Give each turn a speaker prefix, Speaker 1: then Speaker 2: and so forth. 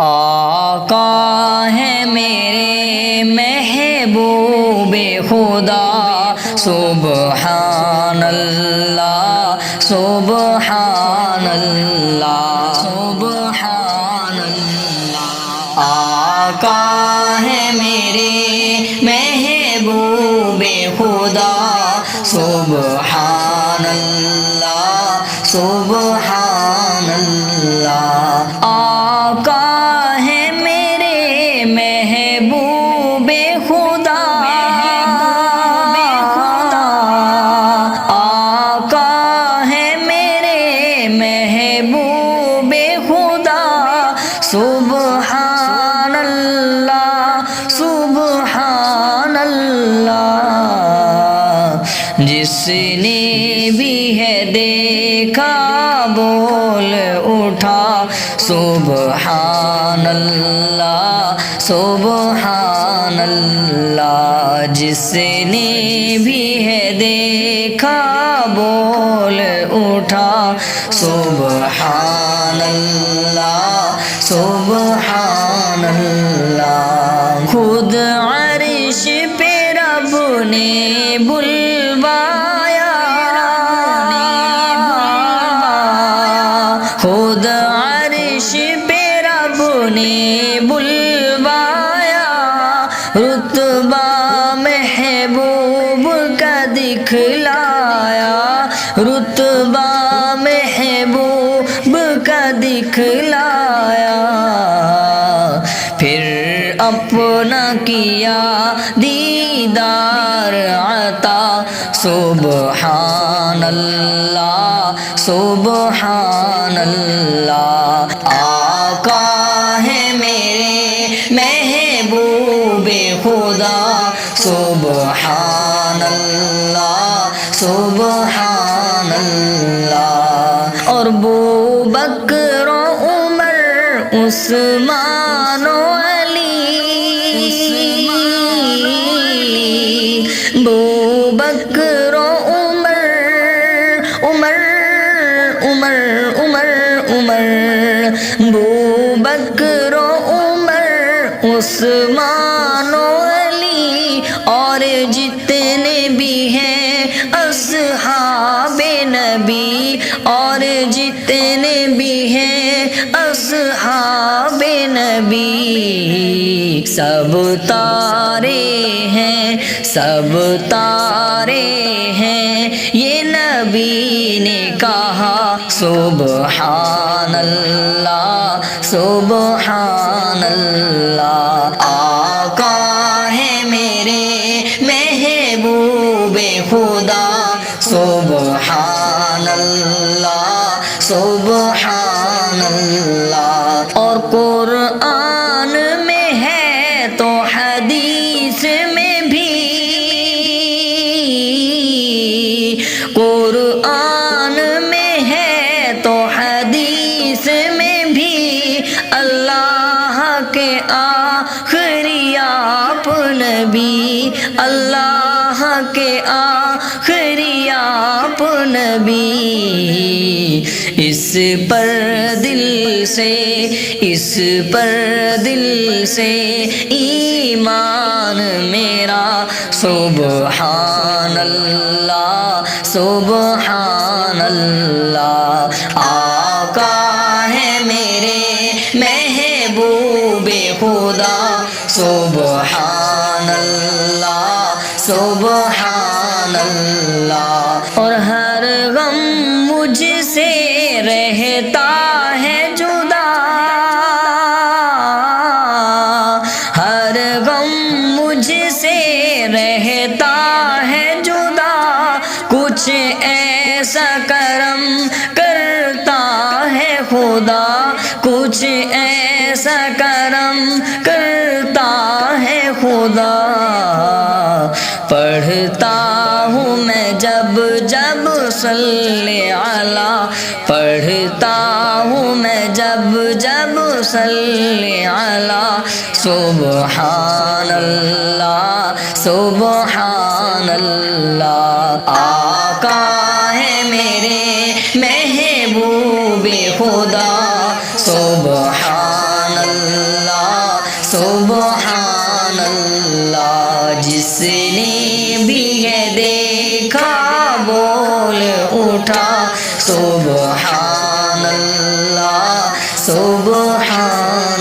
Speaker 1: آقا ہے میرے محبوب خدا، سبحان اللہ سبحان اللہ سبحان اللہ۔ آقا ہے میرے محبوب خدا، سبحان اللہ سبحان اللہ۔ آقا ہے میرے محبوب خدا، آقا ہے میرے محبوب خدا، سبحان اللہ سبحان اللہ۔ جس نے بھی ہے دیکھا بول اٹھا، سبحان اللہ سبحان اللہ۔ جس نے بھی ہے دیکھا بول اٹھا، سبحان اللہ سبحان اللہ۔ خود عرش پہ رب نے بلوایا، خود عرش پہ رب نے بلوایا، رتبہ محبوب کا دکھلایا، رتبہ محبوب کا دکھلایا۔ پھر اپنا کیا دیدار عطا، سبحان اللہ سبحان اللہ۔ آقا ہے میرے محبوب خدا، سبحان اللہ سبحان اللہ۔ اور ابو بکر و عمر عثمان و علی، ابو بکر و عمر ابو بکر و عمر عثمان و علی، اور جتنے بھی ہیں اصحاب نبی، اور جتنے بھی ہیں اصحاب نبی، سب تارے ہیں سب تارے ہیں، یہ نبی نے کہا، سبحان اللہ سبحان اللہ۔ آقا ہے میرے محبوب خدا، سبحان اللہ سبحان اللہ۔ اور قرآن میں ہے تو حدیث میں بھی، قرآن میں ہے تو حدیث میں بھی، اللہ کے آخری آپ نبی، اللہ کے آخری آپ نبی۔ اس پر دل سے اس پر دل سے ایمان میرا، سبحان اللہ سبحان اللہ۔ آقا ہے میرے محبوب خدا، سبحان اللہ سبحان اللہ۔ اور ہر غم مجھ سے رہتا ہے جدا، ہر غم مجھ سے رہتا ہے جدا، کچھ ایسا کرم کرتا ہے خدا، کچھ ایسا کرم کرتا ہے خدا۔ پڑھتا ہوں میں جب جب صلی علی، پڑھتا ہوں میں جب جب صلی علی، سبحان اللہ سبحان اللہ۔ آقا ہے میرے محبوب خدا، سبحان اللہ جس نے بھی ہے دیکھا بول اٹھا سبحان اللہ سبحان